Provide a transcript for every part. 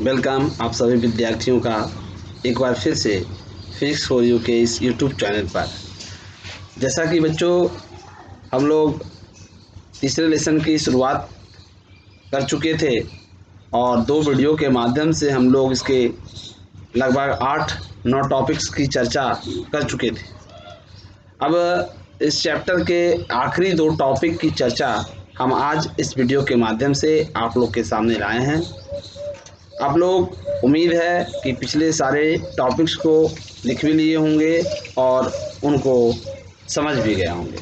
Welcome आप सभी विद्यार्थियों का एक बार फिर से फिजिक्स फॉर यू के इस यूट्यूब चैनल पर। जैसा कि बच्चों हम लोग तीसरे लेसन की शुरुआत कर चुके थे और 2 वीडियो के माध्यम से हम लोग इसके लगभग 8-9 टॉपिक्स की चर्चा कर चुके थे। अब इस चैप्टर के आखिरी 2 टॉपिक की चर्चा हम आज इस वीडियो के माध्यम से आप लोग के सामने लाए हैं। आप लोग उम्मीद है कि पिछले सारे टॉपिक्स को लिख भी लिए होंगे और उनको समझ भी गए होंगे।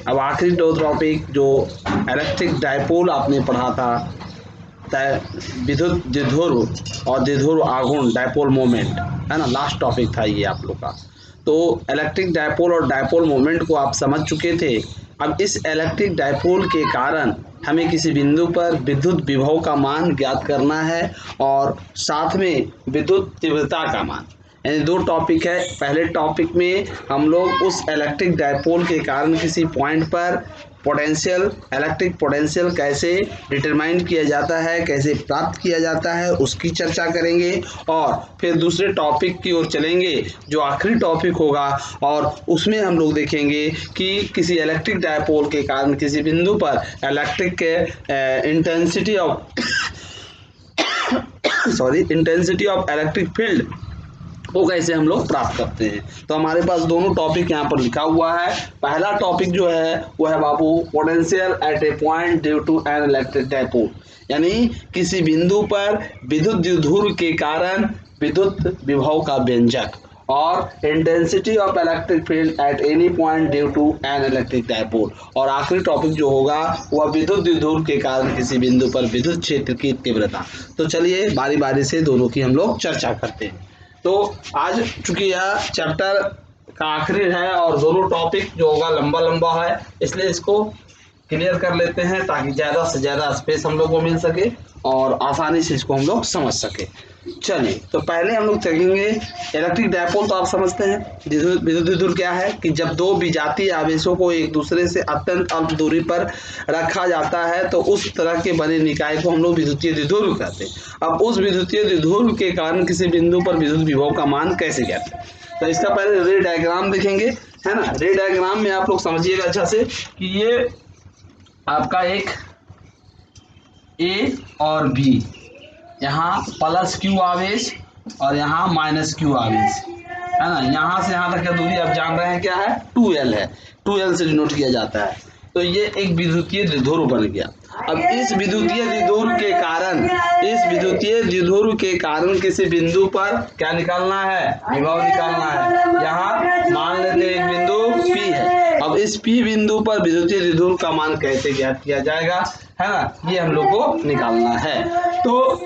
अब आखिरी 2 टॉपिक जो इलेक्ट्रिक डायपोल आपने पढ़ा था, विद्युत द्विध्रुव और द्विध्रुव आघूर्ण डायपोल मोमेंट, है ना, लास्ट टॉपिक था ये आप लोग का। तो इलेक्ट्रिक डायपोल और डायपोल मोमेंट को आप समझ चुके थे। अब इस इलेक्ट्रिक डायपोल के कारण हमें किसी बिंदु पर विद्युत विभव का मान ज्ञात करना है और साथ में विद्युत तीव्रता का मान, यानी 2 टॉपिक है। पहले टॉपिक में हम लोग उस इलेक्ट्रिक डायपोल के कारण किसी पॉइंट पर पोटेंशियल, इलेक्ट्रिक पोटेंशियल कैसे डिटरमाइन किया जाता है, कैसे प्राप्त किया जाता है, उसकी चर्चा करेंगे और फिर दूसरे टॉपिक की ओर चलेंगे जो आखिरी टॉपिक होगा और उसमें हम लोग देखेंगे कि किसी इलेक्ट्रिक डायपोल के कारण किसी बिंदु पर इलेक्ट्रिक के इंटेंसिटी ऑफ इलेक्ट्रिक फील्ड वो कैसे हम लोग प्राप्त करते हैं। तो हमारे पास दोनों टॉपिक यहाँ पर लिखा हुआ है। पहला टॉपिक जो है वो है बाबू potential at a point due to an electric dipole, यानी किसी बिंदु पर विद्युत द्विध्रुव के कारण विद्युत विभव का व्यंजक, और intensity of electric field at any point due to an electric dipole, और आखिरी टॉपिक जो होगा वह विद्युत द्विध्रुव के कारण किसी बिंदु पर विद्युत क्षेत्र की तीव्रता। तो चलिए बारी बारी से दोनों की हम लोग चर्चा करते हैं। तो आज चूंकि यह चैप्टर का आखिरी है और दोनों टॉपिक जो होगा लंबा है, इसलिए इसको क्लियर कर लेते हैं ताकि ज़्यादा से ज़्यादा स्पेस हम लोग को मिल सके और आसानी से इसको हम लोग समझ सके। चलिए तो पहले हम लोग चलेंगे इलेक्ट्रिक डायपोल। तो आप समझते हैं विद्युत द्विध्रुव क्या है कि जब 2 विजातीय आवेशों को एक दूसरे से अत्यंत अल्प दूरी पर रखा जाता है तो उस तरह के बने निकाय को हम लोग विद्युतीय द्विध्रुव कहते हैं। अब उस विद्युतीय द्विध्रुव के कारण किसी बिंदु पर विद्युत विभव का मान कैसे ज्ञात करें, तो इसका पहले रे डायग्राम देखेंगे, है ना। रे डायग्राम में आप लोग समझिएगा अच्छा से कि ये आपका एक ए और बी, यहाँ प्लस क्यू आवेश और यहाँ माइनस क्यू आवेश, है ना। यहाँ से यहाँ तक की दूरी आप जान रहे हैं क्या है, 2L है, 2L से डिनोट किया जाता है। तो ये एक विद्युतीय द्विध्रुव बन गया। अब इस विद्युतीय द्विध्रुव के कारण किसी बिंदु पर क्या निकालना है, विभव निकालना है। यहाँ मान लेते हैं एक बिंदु P है। अब इस P बिंदु पर विद्युतीय द्विध्रुव का मान कैसे ज्ञात किया जाएगा, है ना, ये हम लोग को निकालना है। तो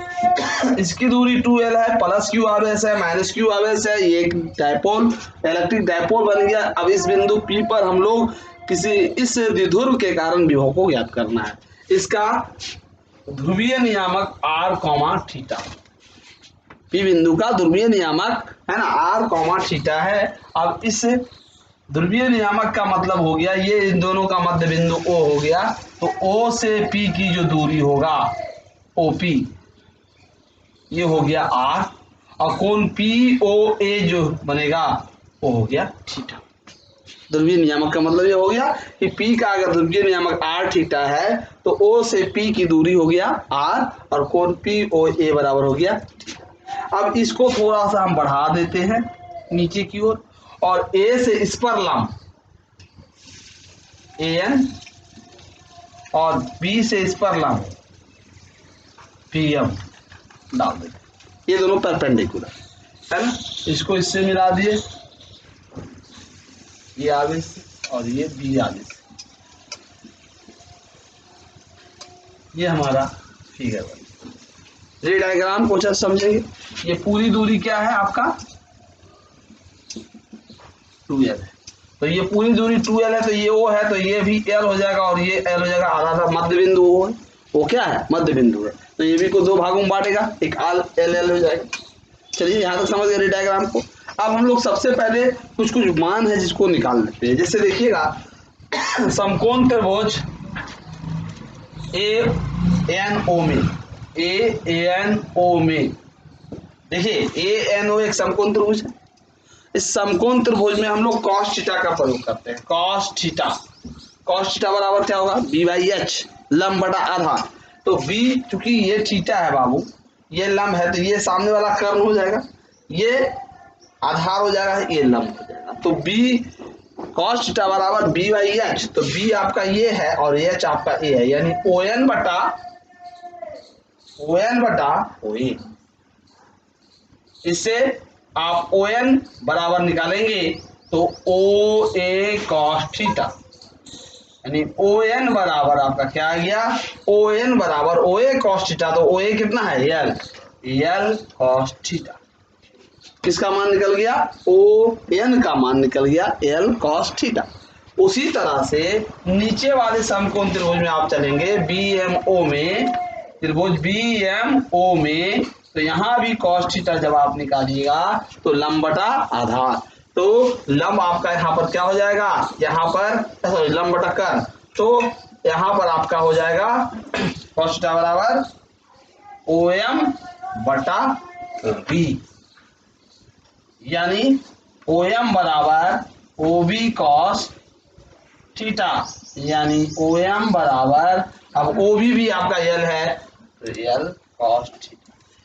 इसकी दूरी 2L है, प्लस क्यू आवेश है, माइनस क्यू आवेश है, ये एक डायपोल, इलेक्ट्रिक डायपोल बन गया। अब इस बिंदु P पर हम लोग किसी इस द्विध्रुव के कारण विभव को ज्ञात करना है। इसका ध्रुवीय नियामक r, थीटा, P बिंदु का ध्रुवीय नियामक, है ना, r, थीटा है। अब इस ध्रुवीय नियामक का मतलब हो गया ये इन दोनों का मध्य बिंदु O हो गया, तो O से P की जो दूरी होगा OP, ये हो गया R, और कोण POA जो बनेगा वो हो गया थीटा। ध्रुवीय नियामक का मतलब ये हो गया कि P का अगर ध्रुवीय नियामक R थीटा है तो O से P की दूरी हो गया R और कोण POA बराबर हो गया थीटा। अब इसको थोड़ा सा हम बढ़ा देते हैं नीचे की ओर और A से इस पर लंब AN और B से इस पर लंब PM डाल देते, ये दोनों परपेंडिकुलर है ना। इसको इससे मिला दिए, ये आवेश और ये बी आवेश, ये हमारा फिगर बन। रे डायग्राम को अच्छा समझेंगे। ये पूरी दूरी क्या है आपका 2L है, तो ये पूरी दूरी 2L है, तो ये O है, तो ये भी L हो जाएगा और ये L हो जाएगा। आधा सा मध्य बिंदु O है, वो क्या है, मध्य बिंदु है, तो ये भी को 2 भागों में बांटेगा, एक LL हो जाएगा। चलिए यहाँ तक समझ गए रे डायग्राम को। अब हम लोग सबसे पहले कुछ मान है जिसको निकाल लेते हैं। जैसे देखिएगा समकोण त्रिभुज ANO में देखिए ANO एक समकोण त्रिभुज है। इस समकोण त्रिभुज में हम लोग cos थीटा का प्रयोग करते हैं। cos थीटा बराबर क्या होगा, B/H लंब बटा आधार। तो B चूंकि ये थीटा है बाबू, ये लंब है, तो ये सामने वाला कर्ण हो जाएगा, ये आधार हो जाएगा, ये लंब हो जाएगा। तो B cos थीटा बराबर B/H। तो B आपका ये है और H आपका A है, यानी ON बटा OA। इससे आप ON बराबर निकालेंगे तो OA cos थीटा, यानी ON बराबर आपका क्या आ गया, ON बराबर OA cos थीटा। तो OA कितना है, L cos थीटा। किसका मान निकल गया, ON का मान निकल गया L cos थीटा। उसी तरह से नीचे वाले समकोण त्रिभुज में आप चलेंगे, BMO में, त्रिभुज BMO में, तो यहाँ भी cos थीटा जब आप निकालिएगा तो लंब बटा आधार। तो लंब आपका यहाँ पर क्या हो जाएगा, यहाँ पर सॉरी लंब बटा कर्ण, तो यहाँ पर आपका हो जाएगा cos थीटा बराबर OM बटा OB, यानी OM बराबर OB cos थीटा, यानी OM बराबर, अब OB भी आपका L है तो L cos थीटा।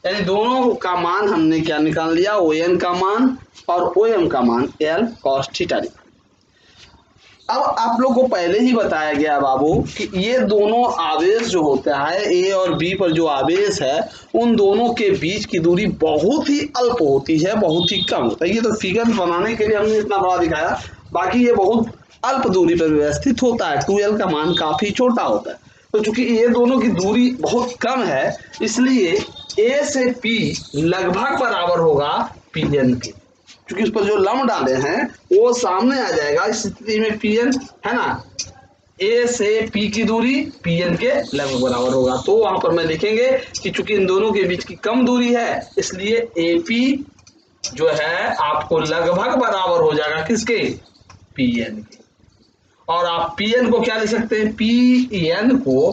यानी दोनों का मान हमने क्या निकाल लिया, ON का मान और OM का मान L cos थीटा। अब आप लोग को पहले ही बताया गया बाबू कि ये दोनों आवेश जो होता है, A और B पर जो आवेश है, उन दोनों के बीच की दूरी बहुत ही अल्प होती है, बहुत ही कम होता है। ये तो फिगर बनाने के लिए हमने इतना बड़ा दिखाया, बाकी ये बहुत अल्प दूरी पर व्यवस्थित होता है। 2L का मान काफी छोटा होता है। तो चूंकि ये दोनों की दूरी बहुत कम है, इसलिए A से P लगभग बराबर होगा PN के, क्योंकि उस पर जो लंब डाले हैं वो सामने आ जाएगा। इस स्थिति में PN है ना, A से P की दूरी PN के लगभग बराबर होगा। तो वहां पर मैं लिखेंगे कि चूंकि इन दोनों के बीच की कम दूरी है, इसलिए AP जो है आपको लगभग बराबर हो जाएगा किसके, PN के। और आप PN को क्या लिख सकते हैं, PN को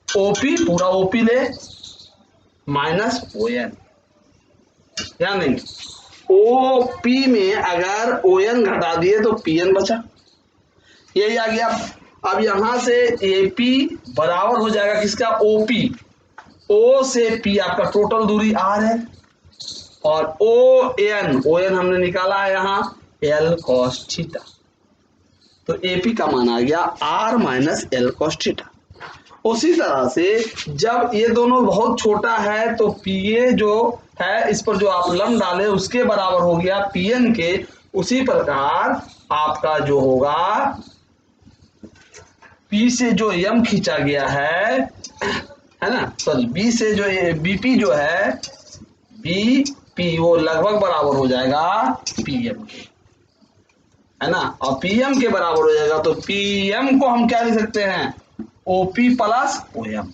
OP पूरा OP ले माइनस ON, ध्यान देंगे। OP में अगर ON घटा दिए तो PN बचा, यही आ गया। अब यहां से AP बराबर हो जाएगा किसका, OP। O से P आपका टोटल दूरी R है, और ON हमने निकाला है यहाँ L cos थीटा। तो AP का मान आ गया R minus L cos theta. उसी तरह से जब ये दोनों बहुत छोटा है तो PA जो है, इस पर जो आप लंब डाले उसके बराबर हो गया PN के। उसी प्रकार आपका जो होगा P से जो M खींचा गया है ना, सॉरी B से जो BP जो है, BP वो लगभग बराबर हो जाएगा PM के, है ना। और PM के बराबर हो जाएगा तो PM को हम क्या लिख सकते हैं, OP plus OM,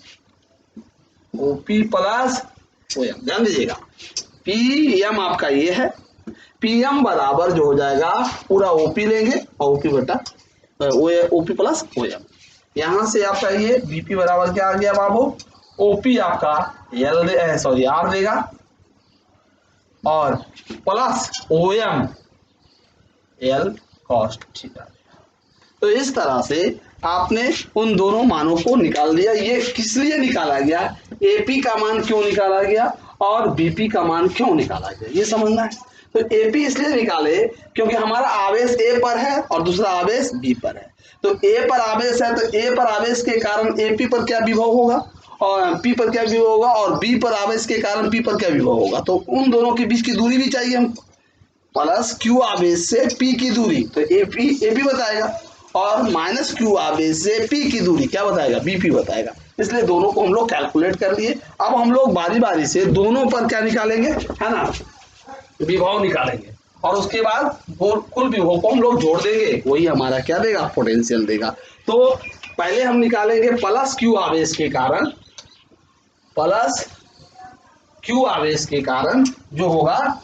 OP plus OM। ध्यान दीजिएगा, PM आपका ये है, PM बराबर जो हो जाएगा पूरा OP लेंगे और OP बटा OP प्लस OM। यहां से आपका ये BP बराबर क्या आ गया बाबू, OP आपका R देगा और plus OM L cos theta. तो इस तरह से आपने उन दोनों मानों को निकाल दिया। ये किस लिए निकाला गया, AP का मान क्यों निकाला गया और BP का मान क्यों निकाला गया, ये समझना है। तो AP इसलिए निकाले क्योंकि हमारा आवेश A पर है और दूसरा आवेश B पर है। तो A पर आवेश है तो A पर आवेश के कारण AP पर क्या विभव होगा और P पर क्या विभव होगा, और B पर आवेश के कारण P पर क्या विभव होगा। तो उन दोनों के बीच की दूरी भी चाहिए हमको, प्लस Q आवेश से P की दूरी तो AP बताएगा, और माइनस Q आवेश से P की दूरी क्या बताएगा, BP बताएगा। इसलिए दोनों को हम लोग कैलकुलेट कर लिए। अब हम लोग बारी बारी से दोनों पर क्या निकालेंगे, है ना, विभव निकालेंगे, और उसके बाद कुल विभव को हम लोग जोड़ देंगे, वही हमारा क्या देगा, पोटेंशियल देगा। तो पहले हम निकालेंगे प्लस Q आवेश के कारण, प्लस Q आवेश के कारण जो होगा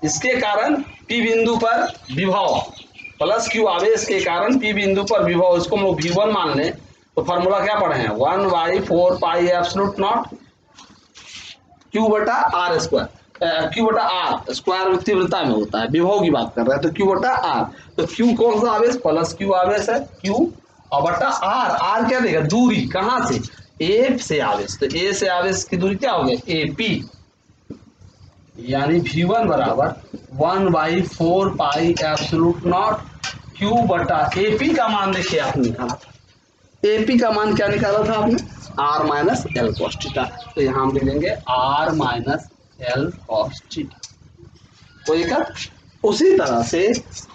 इसके कारण P बिंदु पर विभव, प्लस Q आवेश के कारण P बिंदु पर विभव, इसको हम लोग V1 मान लें। तो फॉर्मूला क्या पढ़े हैं, 1/4 पाई एब्सोल्यूट नॉट क्यू बटा आर स्क्वायर, क्यू बटा आर स्क्वायर तीव्रता में होता है, विभव की बात कर रहे हैं, तो क्यू बटा आर, तो क्यू कौन सा आवेश, प्लस क्यू आवेश है, क्यू और बटा आर, आर क्या देगा, दूरी, कहां से, ए से आवेश, तो ए से आवेश की दूरी क्या हो गया, ए पी, यानी V1 बराबर 1/4 पाई एब्सोल्यूट नॉट क्यू बटा एपी का मान देखिए आपने निकाला था, एपी का मान क्या निकाला था आपने, r minus L cos theta, तो यहां हम लिख देंगे r minus L cos theta. कोई दिक्कत, उसी तरह से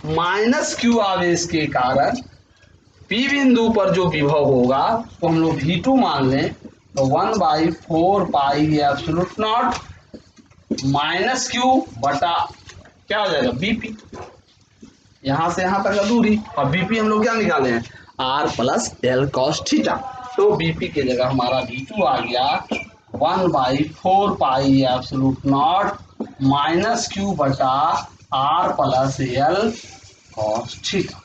माइनस क्यू आवेश के कारण पी बिंदु पर जो विभव होगा तो हम लोग V2 मान लें, तो 1/4 pi absolute nought minus q बटा क्या हो जाएगा बीपी, यहां से यहां तक का दूरी, और बीपी हम लोग क्या निकाले हैं, r plus L cos theta, तो बीपी की जगह हमारा V2 आ गया 1/4 pi absolute nought minus q बटा r plus L cos theta.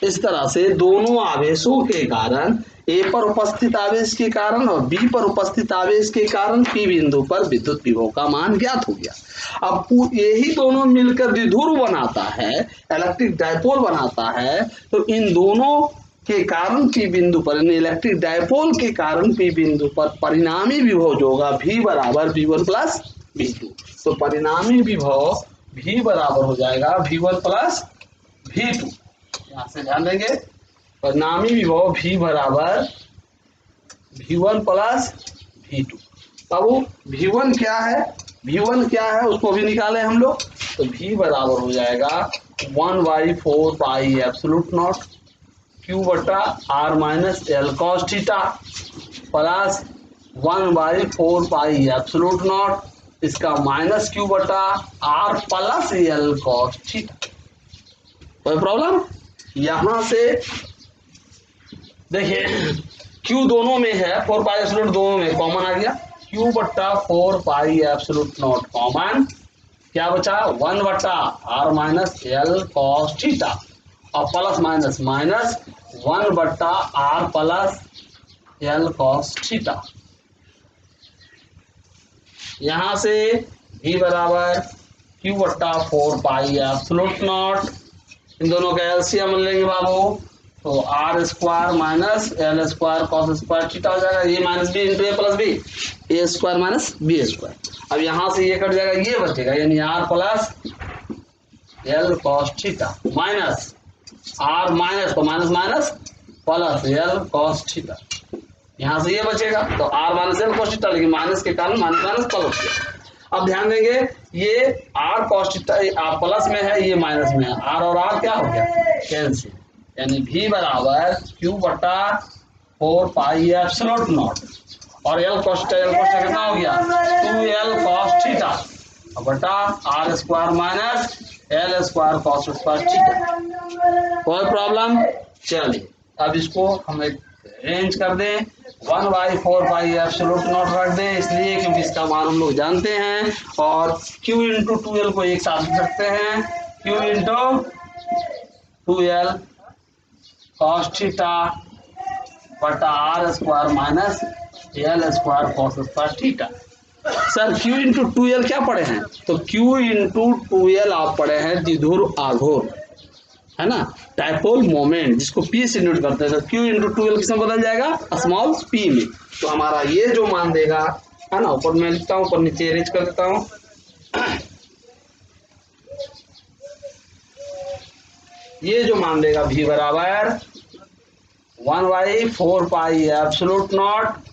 इस तरह से दोनों आवेशों के कारण, ए पर उपस्थित आवेश के कारण और बी पर उपस्थित आवेश के कारण पी बिंदु पर विद्युत विभव का मान ज्ञात हो गया। अब यही दोनों मिलकर द्विध्रुव बनाता है, इलेक्ट्रिक डायपोल बनाता है, तो इन दोनों के कारण पी बिंदु पर, इलेक्ट्रिक डायपोल के कारण पी बिंदु पर परिणामी विभव जो होगा V बराबर V1 प्लस V2, तो परिणामी विभव V बराबर हो जाएगा V1 प्लस V2, यहां से ध्यान देंगे, परिणामी विभव V बराबर V1 प्लस V2। अब V1 क्या है, V1 क्या है उसको भी निकाले हम लोग, तो V बराबर हो जाएगा 1/4 पाई एब्सोल्यूट नॉट क्यू बटा r minus L cos theta plus 1/4 pi absolute nought, इसका माइनस क्यू बटा r plus L cos theta. कोई प्रॉब्लम, यहां से देखिए Q दोनों में है, 4 पाई एब्सोल्यूट दोनों में कॉमन आ गया, Q बट्टा 4 पाई एब्सोल्यूट नॉट कॉमन, क्या बचा 1 बट्टा r minus L cos theta और प्लस माइनस माइनस 1 बट्टा r plus L cos theta. यहां से V बराबर Q बट्टा 4 पाई एब्सोल्यूट नॉट, इन दोनों का एलसीएम लेंगे बाबू, तो R square minus L square cos square theta हो जाएगा, ये minus B into A plus B, A square minus B square. अब यहां से ये कट जाएगा, ये बचेगा, यानी R plus L cos theta minus R minus, तो minus minus plus L cos theta, यहां से ये बचेगा, तो R minus L cos theta, लेकिन माइनस के कारण माइनस माइनस प्लस किया। अब ध्यान देंगे, ये आर कॉस थीटा प्लस में है, ये माइनस में है, आर और आर क्या हो गया, कैंसिल, यानी V बराबर Q बटा 4 पाई एब्सोल्यूट नॉट और एल कॉस थीटा कितना हो गया 2L कॉस थीटा बटा R square minus L square cos square theta. कोई प्रॉब्लम, चलिए अब इसको हम एक रेंज कर दें, 1/4 पाई एब्सोल्यूट नॉट रख दें, इसलिए क्योंकि इसका मान हम लोग जानते हैं, और Q इंटू 2L को एक साथ लिख सकते हैं, Q into 2L cos theta बटा R square minus L square cos square theta. Sir Q into 2L क्या पढ़े हैं, तो Q इंटू 2L आप पढ़े हैं द्विध्रुव आघूर्ण, है ना, डायपोल मोमेंट, जिसको P से नोट करते हैं, तो Q इंटू 2L किसमें बदल जाएगा, स्मॉल p में, तो हमारा ये जो मान देगा, है ना, ऊपर मैं लिखता हूँ, ऊपर नीचे अरेंज कर देता हूँ, ये जो मान देगा V बराबर 1/4 pi absolute naught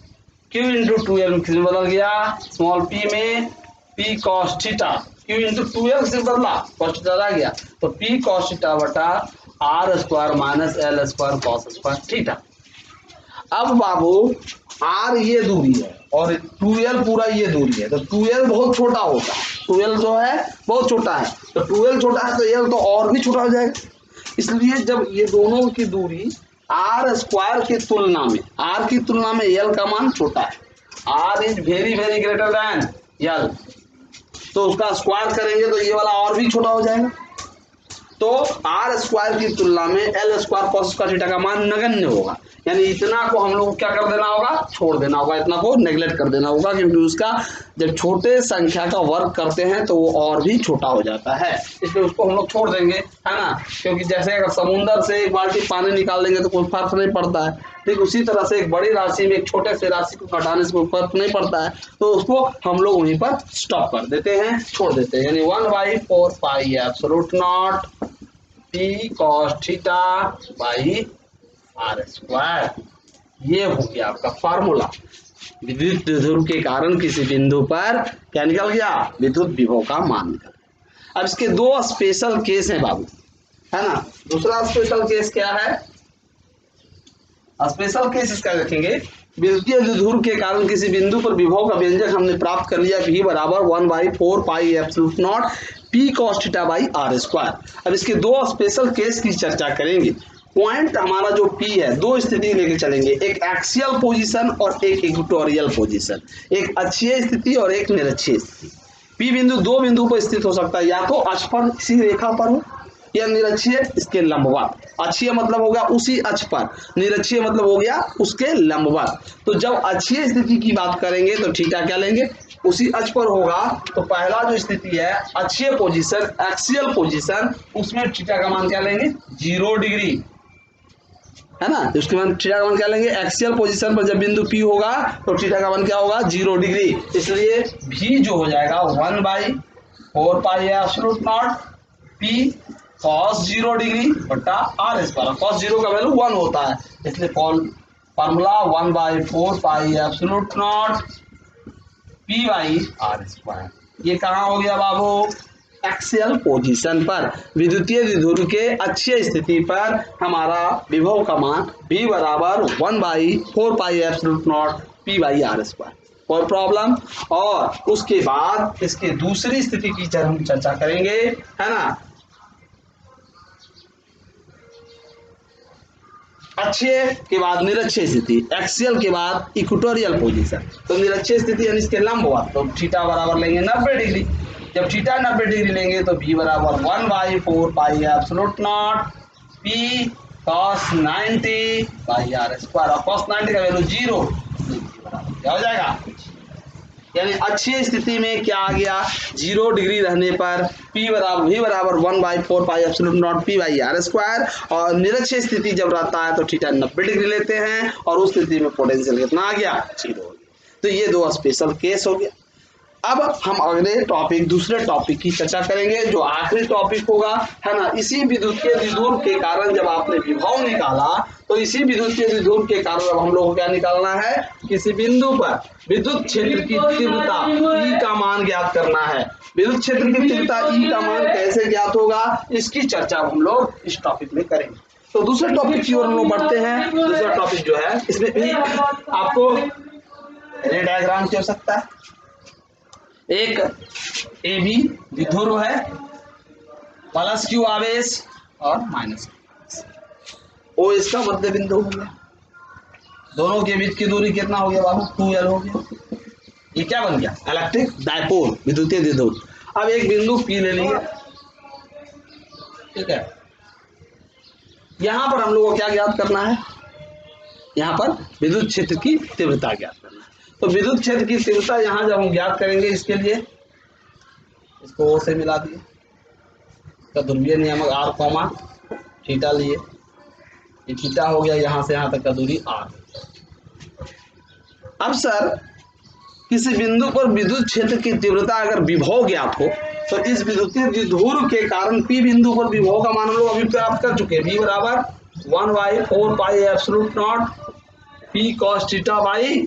Q into 2L में बदल गया, स्मॉल p में P cos theta, Q into 2L से बदला, कॉस थीटा आ गया, तो P कॉस थीटा बटा R square minus L square cos square theta. अब बाबू R ये दूरी है और 2L पूरा ये दूरी है, तो 2L बहुत छोटा होता है, 2L जो है बहुत छोटा है, तो 2L छोटा है तो L तो और भी छोटा हो जाएगा, इसलिए जब ये दोनों की दूरी आर स्क्वायर की तुलना में, आर की तुलना में एल का मान छोटा है, R is very very greater than L, तो उसका स्क्वायर करेंगे तो ये वाला और भी छोटा हो जाएगा, तो आर स्क्वायर की तुलना में L square cos square theta का मान नगण्य होगा, यानी इतना को हम लोग को क्या कर देना होगा, छोड़ देना होगा, इतना को नेग्लेक्ट कर देना होगा, क्योंकि उसका जब छोटे संख्या का वर्ग करते हैं तो वो और भी छोटा हो जाता है, इसलिए उसको हम लोग छोड़ देंगे, है ना। क्योंकि जैसे अगर समुद्र से एक बाल्टी पानी निकाल देंगे तो कोई फर्क नहीं पड़ता है, ठीक उसी तरह से एक बड़ी राशि में एक छोटे से राशि को घटाने से कोई फर्क नहीं पड़ता है, तो उसको हम लोग वहीं पर स्टॉप कर देते हैं, छोड़ देते हैं, यानी 1/4 pi absolute naught P cos theta by R square. ये हो गया आपका फार्मूला। विद्युत द्विध्रुव के कारण किसी बिंदु पर क्या निकल गया, विद्युत विभव का मान निकल। अब इसके दो स्पेशल केस हैं बाबू, है ना। दूसरा स्पेशल केस क्या है, स्पेशल केस इसका रखेंगे, विद्युतीय द्विध्रुव के कारण किसी बिंदु पर विभव का व्यंजक हमने प्राप्त कर लिया, V बराबर 1/4 pi epsilon naught P cos theta by R square. अब इसके दो स्पेशल केस की चर्चा करेंगे। पॉइंट हमारा जो P है, दो स्थिति लेके चलेंगे, एक एक्सियल पोजीशन और एक इक्वेटोरियल पोजीशन, एक अक्षीय स्थिति और एक निरक्षीय स्थिति। P बिंदु दो बिंदु पर स्थित हो सकता है, या तो अक्ष पर किसी रेखा पर हो या निरक्षीय इसके लंबवत। अक्षीय मतलब हो गया उसी अक्ष पर, निरक्षीय मतलब हो गया उसके लंबवत। तो जब अक्षीय स्थिति की बात करेंगे तो थीटा क्या लेंगे, उसी अक्ष पर होगा, तो पहला जो स्थिति है अक्षीय पोजीशन, एक्सियल पोजीशन, उसमें थीटा का मान क्या लेंगे, 0 डिग्री, है ना। उसके बाद थीटा का मान क्या लेंगे, एक्सियल पोजीशन पर जब बिंदु P होगा तो थीटा का मान क्या होगा, 0 डिग्री, इसलिए V जो हो जाएगा 1/4 pi absolute naught P cos 0 degree बटा आर स्क्वायर। cos 0 का वैल्यू 1 होता है, इसलिए formula 1/4 pi absolute naught P by R square. ये कहाँ हो गया बाबू, एक्सियल पोजीशन पर, विद्युतीय द्विध्रुव के अक्षीय स्थिति पर हमारा विभव का मान V बराबर 1/4 pi absolute naught P by R square. कोई प्रॉब्लम। और उसके बाद इसके दूसरी स्थिति की हम चर्चा करेंगे, है ना। अक्षीय के बाद निरक्षीय स्थिति, एक्सियल के बाद इक्वेटोरियल पोजीशन। तो निरक्षीय स्थिति यानी इसके लंबवत, तो थीटा बराबर लेंगे 90 डिग्री। जब थीटा 90 डिग्री लेंगे तो V बराबर 1/4 pi absolute naught P cos 90 by R square, और cos 90 का वैल्यू 0, क्या हो जाएगा, यानी अक्षीय स्थिति में क्या आ गया, 0 डिग्री रहने पर V बराबर 1/4 pi epsilon naught P by R square, और निरक्षीय स्थिति जब रहता है तो थीटा 90 डिग्री लेते हैं, और उस स्थिति में पोटेंशियल कितना आ गया, 0। तो ये दो स्पेशल केस हो गया। अब हम अगले टॉपिक, दूसरे टॉपिक की चर्चा करेंगे, जो आखिरी टॉपिक होगा, है ना। इसी विद्युतीय द्विध्रुव के कारण जब आपने विभव निकाला, तो इसी विद्युतीय द्विध्रुव के कारण अब हम लोग को क्या निकालना है, किसी बिंदु पर विद्युत क्षेत्र की तीव्रता E का मान ज्ञात करना है। विद्युत क्षेत्र की तीव्रता E का मान कैसे ज्ञात होगा, इसकी चर्चा हम लोग इस टॉपिक में करेंगे। तो दूसरे टॉपिक की ओर हम लोग बढ़ते हैं। दूसरा टॉपिक जो है, इसमें भी आपको रे डायग्राम की आवश्यकता है। एक AB द्विध्रुव है, प्लस Q आवेश और माइनस O इसका मध्य बिंदु हो गया। दोनों के बीच की दूरी कितना हो गया बाबू, 2L हो गया। ये क्या बन गया, इलेक्ट्रिक डायपोल, विद्युतीय द्विध्रुव। अब एक बिंदु P ले लिया, ठीक है। यहां पर हम लोग को क्या ज्ञात करना है, यहाँ पर विद्युत क्षेत्र की तीव्रता ज्ञात करना है। तो विद्युत क्षेत्र की तीव्रता यहाँ जब हम ज्ञात करेंगे, इसके लिए इसको O से मिला दिए, इसका ध्रुवीय नियामक R कॉमा थीटा लिए, ये थीटा हो गया, यहाँ से यहाँ तक का दूरी R। अब सर, किसी बिंदु पर विद्युत क्षेत्र की तीव्रता अगर विभव ज्ञात हो, तो इस विद्युतीय द्विध्रुव के कारण P बिंदु पर विभव का मान हम लोग अभी प्राप्त कर चुके हैं। V बराबर 1/4 pi absolute naught P cos theta by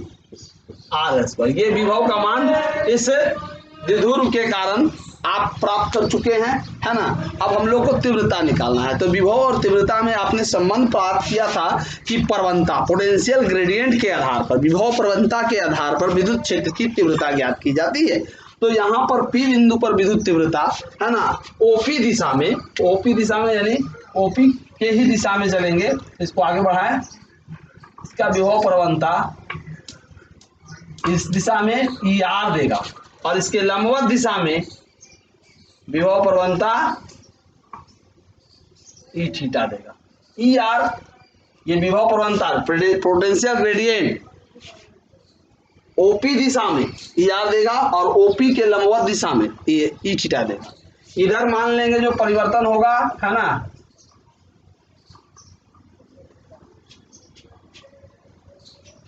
R square. ये विभव का मान इस द्विध्रुव के कारण आप प्राप्त कर चुके हैं, है ना। अब हम लोग को तीव्रता निकालना है। तो विभव और तीव्रता में आपने संबंध प्राप्त किया था कि प्रवणता, पोटेंशियल ग्रेडियंट के आधार पर, विभव प्रवणता के आधार पर विद्युत क्षेत्र की तीव्रता ज्ञात की जाती है। तो यहाँ पर P बिंदु पर विद्युत तीव्रता, है ना, OP दिशा में, OP दिशा में यानी OP के ही दिशा में चलेंगे, इसको आगे बढ़ाएं। इसका विभव प्रवणता इस दिशा में ER देगा, और इसके लंबवत दिशा में विभव प्रवणता ई थीटा देगा। ई आर ये विभव प्रवणता पोटेंशियल ग्रेडियंट ओपी दिशा में ई आर देगा और ओपी के लंबवत दिशा में ये ई थीटा देगा। इधर मान लेंगे जो परिवर्तन होगा है ना,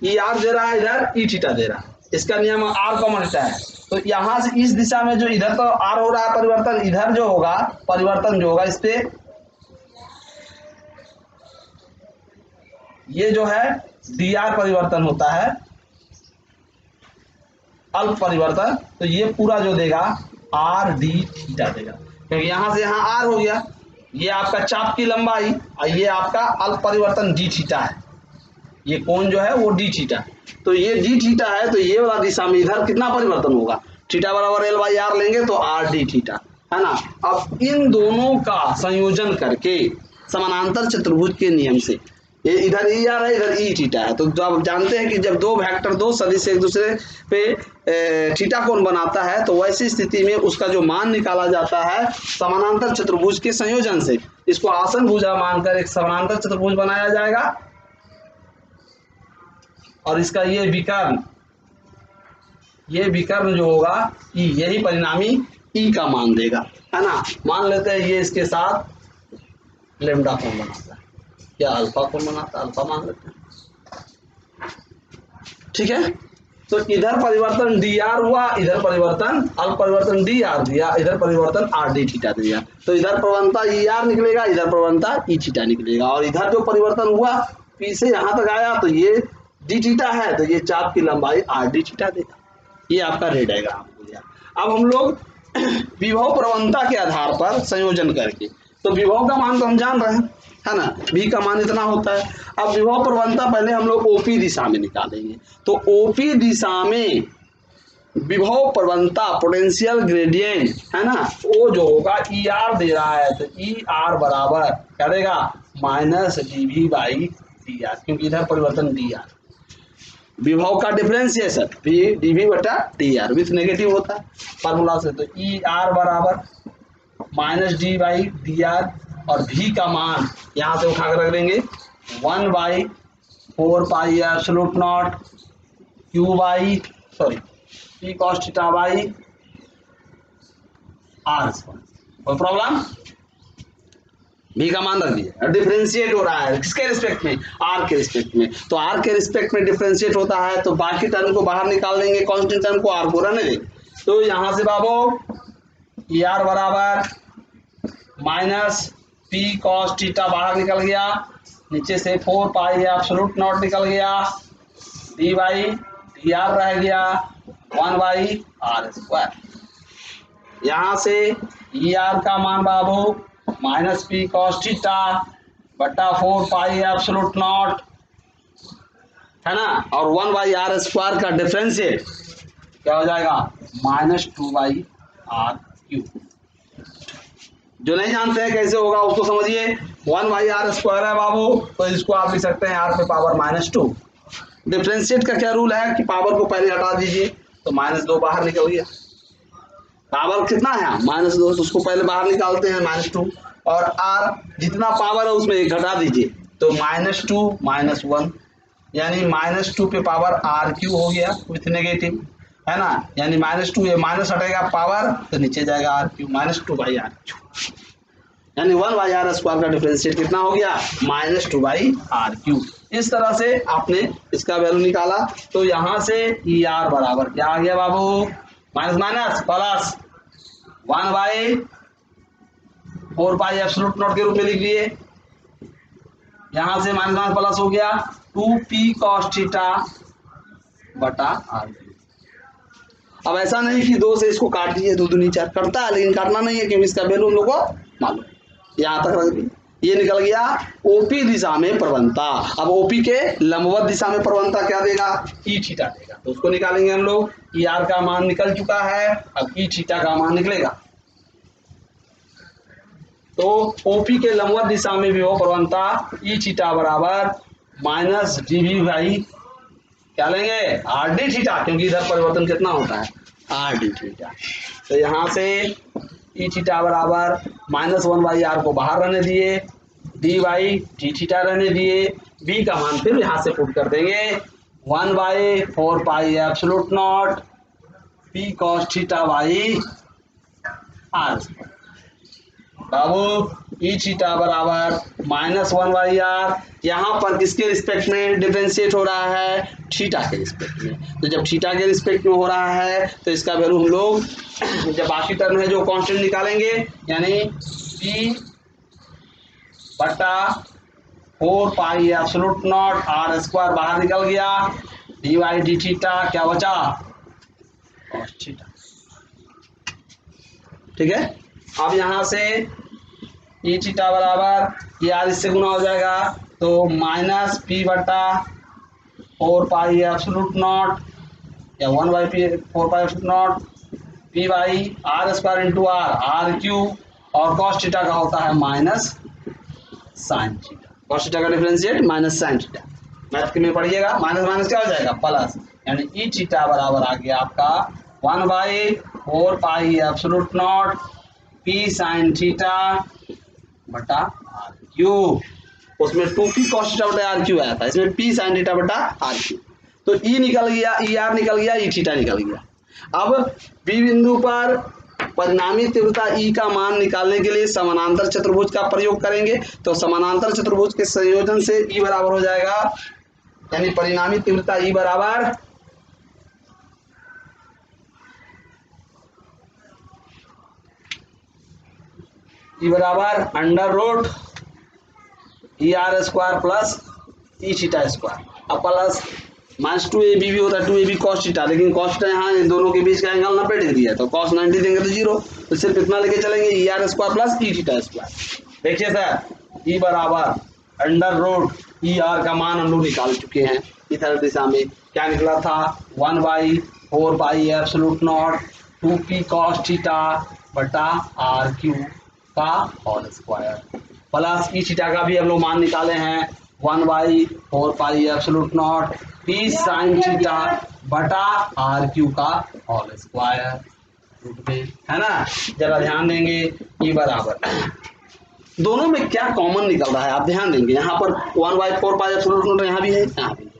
ई आर दे रहा है, इधर ई थीटा दे रहा है, इसका नियम आर कॉमन रहता है। तो यहां से इस दिशा में जो इधर तो आर हो रहा है परिवर्तन, इधर जो होगा परिवर्तन जो होगा इस पे ये जो है डी आर परिवर्तन होता है, अल्प परिवर्तन। तो ये पूरा जो देगा आर डी थीटा देगा, क्योंकि यहां से यहां आर हो गया, ये आपका चाप की लंबाई और ये आपका अल्प परिवर्तन डी थीटा है, ये कोण जो है वो डी थीटा। तो ये डी थीटा है, तो ये वाला दिशा में इधर कितना परिवर्तन होगा, थीटा बराबर एल बाई आर लेंगे तो आर डी थीटा है ना। अब इन दोनों का संयोजन करके समानांतर चतुर्भुज के नियम से ये इधर ई आर है, इधर ई थीटा है, तो जब जानते हैं कि जब दो वेक्टर दो सदिश एक दूसरे पे थीटा कोण बनाता है तो वैसी स्थिति में उसका जो मान निकाला जाता है समानांतर चतुर्भुज के संयोजन से। इसको आसन भुजा मानकर एक समानांतर चतुर्भुज बनाया जाएगा और इसका ये विकर्ण जो होगा ई, यही परिणामी ई का मान देगा है ना। मान लेते हैं ये इसके साथ लेमडा कोण बनाता है या अल्फा कोण बनाता है, अल्फा मान लेते हैं, ठीक है। तो इधर परिवर्तन डी आर हुआ, इधर परिवर्तन अल्प परिवर्तन डी आर दिया, इधर परिवर्तन आर डी थीटा दिया। तो इधर प्रवणता ई आर निकलेगा, इधर प्रवणता ई थीटा निकलेगा, और इधर जो परिवर्तन हुआ पी से यहां तक आया तो ये डी थीटा है, तो ये चाप की लंबाई आर डी थीटा देगा। ये आपका रे डायग्राम हो गया। अब हम लोग विभव प्रवणता के आधार पर संयोजन करके, तो विभव का मान तो हम जान रहे हैं है ना, V का मान इतना होता है। अब विभव प्रवणता पहले हम लोग ओपी दिशा में निकालेंगे, तो ओपी दिशा में विभव प्रवणता पोटेंशियल ग्रेडियंट है ना, वो जो होगा ई आर दे रहा है, तो ई आर बराबर क्या देगा minus D V by D R, क्योंकि इधर परिवर्तन डी आर विभव का डिफरेंशिएशन डी वी बटा डी आर विथ नेगेटिव होता है फार्मूला से। तो ई आर बराबर minus D by D R और V का मान यहां से उठा कर रख देंगे 1/4 absolute naught Q by P cos theta by R square. कोई प्रॉब्लम? V का मान रख दिया, डिफरेंशिएट हो रहा है किसके रिस्पेक्ट में, R के रिस्पेक्ट में। तो R के रिस्पेक्ट में डिफरेंशिएट होता है तो बाकी टर्म को बाहर निकाल देंगे, कांस्टेंट टर्म को R को रहने देंगे। तो यहां से बाबू ई आर बराबर माइनस P cos थीटा बाहर निकल गया, नीचे से 4 पाई एब्सोल्यूट नॉट निकल गया, डी बाई डी आर रह गया 1/r स्क्वायर। यहां से ई आर का मान बाबू माइनस P cos थीटा बटा 4 पाई एब्सोल्यूट नॉट है ना, और 1/r स्क्वायर का डिफरेंशिएट क्या हो जाएगा -2/r क्यूब। जो नहीं जानते हैं कैसे होगा उसको समझिए, 1/r स्क्वायर है बाबू, तो इसको आप लिख सकते हैं r पे पावर -2। डिफरेंशिएट का क्या रूल है कि पावर को पहले हटा दीजिए, तो -2 बाहर निकल गया। पावर कितना है -2, तो उसको पहले बाहर निकालते हैं -2, और r जितना पावर है उसमें एक घटा दीजिए, तो -2 -1 यानी -2 पे पावर r क्यू हो गया विथ नेगेटिव है ना, यानी -2 ये माइनस हटेगा पावर तो नीचे जाएगा r क्यू -2/r क्यू, यानी 1/r स्क्वायर का डिफरेंशिएट कितना हो गया -2/r क्यू। इस तरह से आपने इसका वैल्यू निकाला। तो यहां से ई आर बराबर क्या आ गया बाबू minus minus plus 1/4 pi absolute naught के रूप में लिख लिए, यहां से माइनस माइनस प्लस हो गया 2p cos थीटा बटा r। अब ऐसा नहीं कि 2 से इसको काट दीजिए, 2 दूनी 4 करता है, लेकिन काटना नहीं है क्योंकि इसका वैल्यू हम लोग को मालूम। यहां तक रख दिए, ये निकल गया ओपी दिशा में प्रवणता। अब ओपी के लंबवत दिशा में प्रवणता क्या देगा ई थीटा देगा, तो उसको निकालेंगे हम लोग। ई आर का मान निकल चुका है, अब ई थीटा का मान निकलेगा। तो ओपी के लंबवत दिशा में विभव प्रवणता ई थीटा बराबर माइनस डीवी बाई क्या लेंगे आर डी थीटा, क्योंकि इधर परिवर्तन कितना होता है आर डी थीटा। तो यहां से ई थीटा बराबर -1/r को बाहर रहने दिए, डी बाई डी थीटा रहने दिए, बी का मान फिर यहां से पुट कर देंगे 1/4 pi absolute naught P cos theta by R. बाबू ई थीटा बराबर -1/r, यहाँ पर किसके रिस्पेक्ट में डिफरेंशिएट हो रहा है, थीटा के रिस्पेक्ट में। तो जब थीटा के रिस्पेक्ट में हो रहा है तो इसका वैल्यू हम लोग जब बाकी टर्म है जो कांस्टेंट निकालेंगे, यानी p बटा 4 pi absolute not are square बाहर निकल गया, डी बाई डी थीटा क्या बचा, कॉस थीटा। ठीक है, अब यहाँ से ई थीटा बराबर ये आर इससे गुना हो जाएगा तो -p बटा 4 पाई एब्सोल्यूट नॉट या 1/4 pi absolute naught p by R square into R cube, और कॉस थीटा का होता है minus sine theta. Cos theta का differentiate minus sine theta, math में पढ़िएगा, माइनस माइनस क्या हो जाएगा प्लस, यानी ई थीटा बराबर आ गया आपका 1/4 pi absolute naught p sine theta बटा आर क्यूब। उसमें 2p कॉस थीटा बटा आर क्यूब आया था, इसमें p साइन थीटा बटा आर क्यूब। तो ई निकल गया, ई आर निकल गया, ई थीटा निकल गया। अब बी बिंदु पर परिणामी तीव्रता ई का मान निकालने के लिए समानांतर चतुर्भुज का प्रयोग करेंगे। तो समानांतर चतुर्भुज के संयोजन से ई बराबर हो जाएगा, यानी परिणामी तीव्रता ई बराबर under root E R square plus E theta square, अब प्लस -2ab भी होता है, 2ab कॉस थीटा, लेकिन कॉस थीटा यहाँ इन दोनों के बीच का एंगल 90 डिग्री है, तो कॉस 90 देंगे तो 0, तो सिर्फ इतना लेके चलेंगे ई R square plus E theta square. देखिए सर, ई बराबर अंडर रूट ई आर का मान हम लोग निकाल चुके हैं, इधर दिशा में क्या निकला था 1/4 pi absolute naught 2p cos theta बटा आर क्यूब का whole square, plus E theta का भी हम लोग मान निकाले हैं 1/4 pi absolute naught p sine theta बटा आर क्यू का होल स्क्वायर रूट में, है ना। जरा ध्यान देंगे, ई बराबर दोनों में क्या कॉमन निकल रहा है आप ध्यान देंगे, यहाँ पर 1/4 पाई एब्सोल्यूट नॉट यहाँ भी है, यहाँ भी है,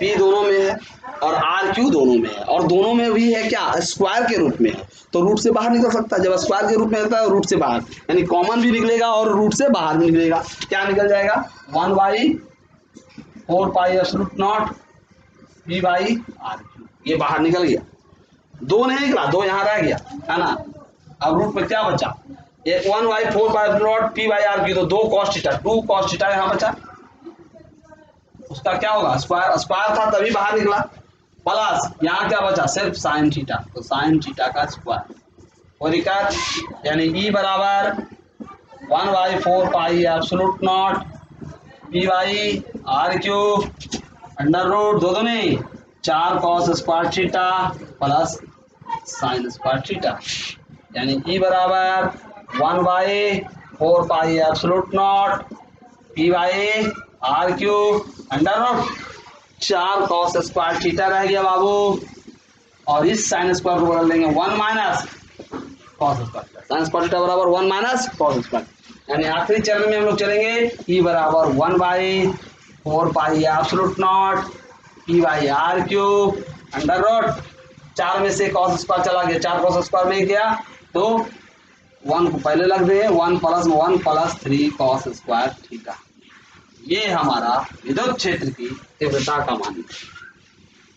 p दोनों में है और आर क्यू दोनों में है, और दोनों में भी है क्या, स्क्वायर के रूप में है, तो रूट से बाहर निकल सकता है। जब स्क्वायर के रूप में रहता है रूट से बाहर, यानी कॉमन भी निकलेगा और रूट से बाहर भी निकलेगा। क्या निकल जाएगा 1/4 pi absolute naught p by R Q, ये बाहर निकल गया, दो नहीं निकला, दो यहाँ रह गया, है ना। अब रूट में क्या बचा, ये 1/4 pi absolute naught p by R Q, तो 2 cos थीटा, 2 cos थीटा यहाँ बचा, उसका क्या होगा स्क्वायर, स्क्वायर था तभी बाहर निकला, प्लस यहाँ क्या बचा सिर्फ साइन थीटा, तो साइन थीटा का स्क्वायर वो दिक्कत, यानी ई बराबर 1/4 pi absolute naught p by R cube under root दो दो नहीं 4 cos square theta plus sine square theta, यानी ई बराबर 1/4 pi absolute naught p by R cube under root 4 cos square theta रह गया बाबू, और इस साइन स्क्वायर को बदल देंगे 1 minus cos square, sign square theta बराबर 1 माइनस कॉस स्क्वायर, यानी आखिरी चरण में हम लोग चलेंगे ई बराबर 1/4 pi absolute naught p by R cube under root 4 में से कॉस स्क्वायर चला गया, 4 cos स्क्वायर में गया तो 1 को पहले लग दे, 1 प्लस 3 cos स्क्वायर थीटा, ये हमारा विद्युत क्षेत्र की तीव्रता का मान है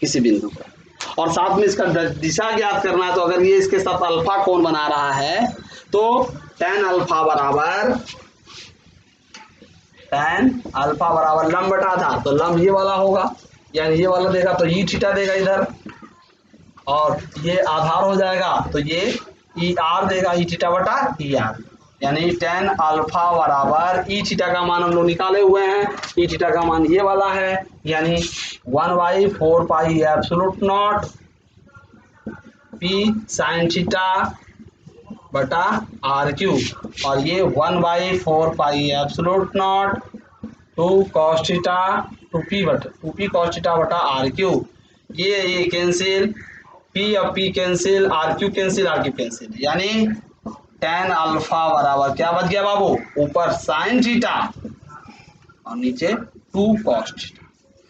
किसी बिंदु पर। और साथ में इसका दिशा ज्ञात करना है, तो अगर ये इसके साथ अल्फा कोण बना रहा है तो tan अल्फा बराबर लंब बटा आधार, तो लंब ये वाला होगा, यानी ये वाला देगा तो ई थीटा देगा इधर, और ये आधार हो जाएगा तो ये ई आर देगा, ई थीटा बटा ई आर, यानी tan अल्फा बराबर ई थीटा का मान हम लोग निकाले हुए हैं, ई थीटा का मान ये वाला है, यानी 1/4 pi absolute naught p sine theta बटा आर क्यूब, और ये 1/4 pi absolute naught 2 cos theta 2p cos theta बटा आर क्यूब, ये कैंसिल, p और p cancel, R cube cancel, यानी tan अल्फा बराबर क्या बच गया बाबू, ऊपर sin थीटा और नीचे 2 cos थीटा।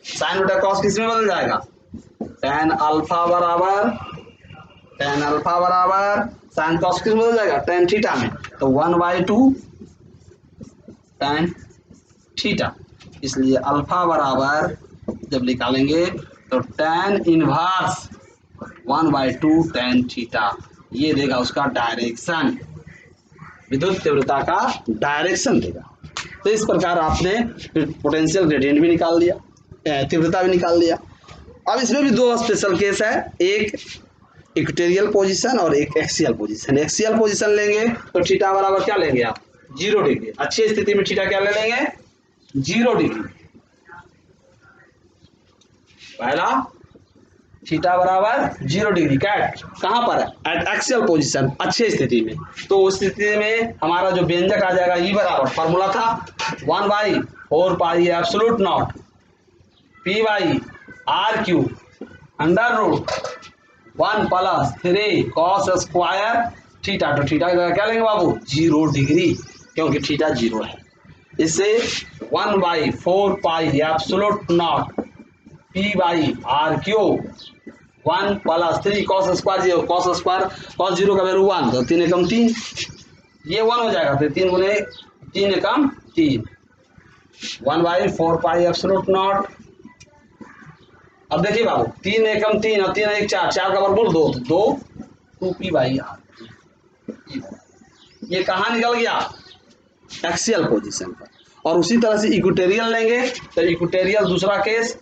sin बटा cos किस में बदल जाएगा, tan अल्फा बराबर sin cos किस में बदल जाएगा, tan थीटा में, तो 1/2 tan थीटा। इसलिए अल्फा बराबर जब निकालेंगे तो tan इनवर्स 1/2 tan थीटा, ये देगा उसका डायरेक्शन, विद्युत तीव्रता का डायरेक्शन देगा। तो इस प्रकार आपने पोटेंशियल ग्रेडियंट भी निकाल दिया, तीव्रता भी निकाल दिया। अब इसमें भी दो स्पेशल केस है, एक इक्वेटोरियल पोजीशन और एक एक्सियल पोजीशन। एक्सियल पोजीशन लेंगे तो थीटा बराबर क्या लेंगे आप, 0 डिग्री। अच्छी स्थिति में थीटा क्या ले लेंगे, 0 डिग्री। पहला थीटा बराबर 0 डिग्री, कैट कहां पर है, एट एक्सियल पोजीशन, अच्छी स्थिति में। तो उस स्थिति में हमारा जो व्यंजक आ जाएगा ई बराबर, फॉर्मूला था 1/4 पाई एब्सोल्यूट नॉट पी by R Q under root 1 + 3 cos square theta. तो थीटा क्या लेंगे बाबू, 0 डिग्री, क्योंकि थीटा 0 है। इससे 1/4 पाई एब्सोल्यूट नॉट पी by R Q 1 + 3 cos square 0, cos square cos 0 का वैल्यू 1, तो 3 एकम 3, ये 1 हो जाएगा, तो 3 गुने 3 एकम 3, 1/4 पाई एब्सोल्यूट नॉट। अब देखिए बाबू, 3 एकम 3 और 3 1 4, 4 का वर्गमूल 2, 2 पी बाई आर। ये कहाँ निकल गया, एक्सियल पोजीशन पर। और उसी तरह से इक्वेटोरियल लेंगे तो इक्वेटोरियल दूसरा केस,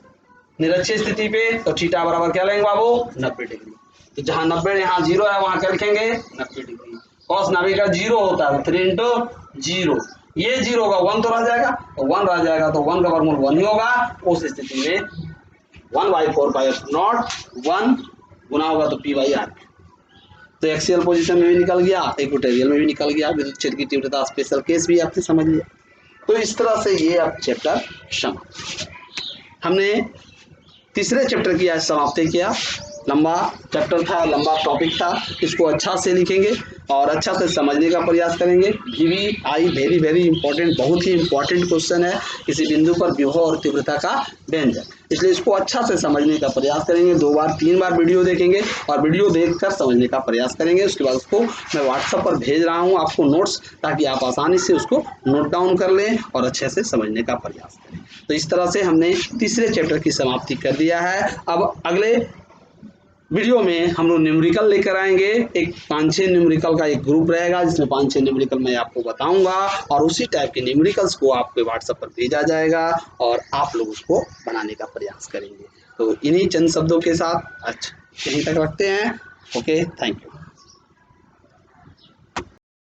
निरक्षीय स्थिति पे, तो थीटा बराबर क्या लेंगे बाबू, 90 डिग्री। तो जहां 90 यहाँ 0 है वहां क्या लिखेंगे, 90 डिग्री। cos 90 का 0 होता है, 3 × 0, ये 0 होगा 1 तो रह जाएगा, तो 1 रह जाएगा, तो 1 का वर्गमूल 1 ही होगा। उस स्थिति में 1/4 पाई नॉट 1 गुना होगा तो पी बाई आर। तो एक्सियल पोजीशन में भी निकल गया, इक्वेटोरियल में भी निकल गया, विद्युत क्षेत्र की तीव्रता स्पेशल केस भी आपने समझ लिया। तो इस तरह से ये अब चैप्टर समाप्त। हमने तीसरे चैप्टर की आज समाप्ति किया। लंबा चैप्टर था, लंबा टॉपिक था, इसको अच्छा से लिखेंगे और अच्छा से समझने का प्रयास करेंगे। VVI वेरी वेरी इंपॉर्टेंट, बहुत ही इंपॉर्टेंट क्वेश्चन है, किसी बिंदु पर विभव और तीव्रता का व्यंजक, इसलिए इसको अच्छा से समझने का प्रयास करेंगे। 2 बार 3 बार वीडियो देखेंगे और वीडियो देखकर समझने का प्रयास करेंगे। उसके बाद उसको मैं व्हाट्सएप पर भेज रहा हूँ आपको नोट्स, ताकि आप आसानी से उसको नोट डाउन कर लें और अच्छे से समझने का प्रयास करें। तो इस तरह से हमने तीसरे चैप्टर की समाप्ति कर दिया है। अब अगले वीडियो में हम लोग न्यूमेरिकल लेकर आएंगे। एक 5-6 न्यूमेरिकल का एक ग्रुप रहेगा, जिसमें 5-6 न्यूमेरिकल मैं आपको बताऊंगा और उसी टाइप के न्यूमेरिकल्स को आपके व्हाट्सएप पर भेजा जाएगा और आप लोग उसको बनाने का प्रयास करेंगे। तो इन्हीं चंद शब्दों के साथ अच्छा यहीं तक रखते हैं। Okay, thank you.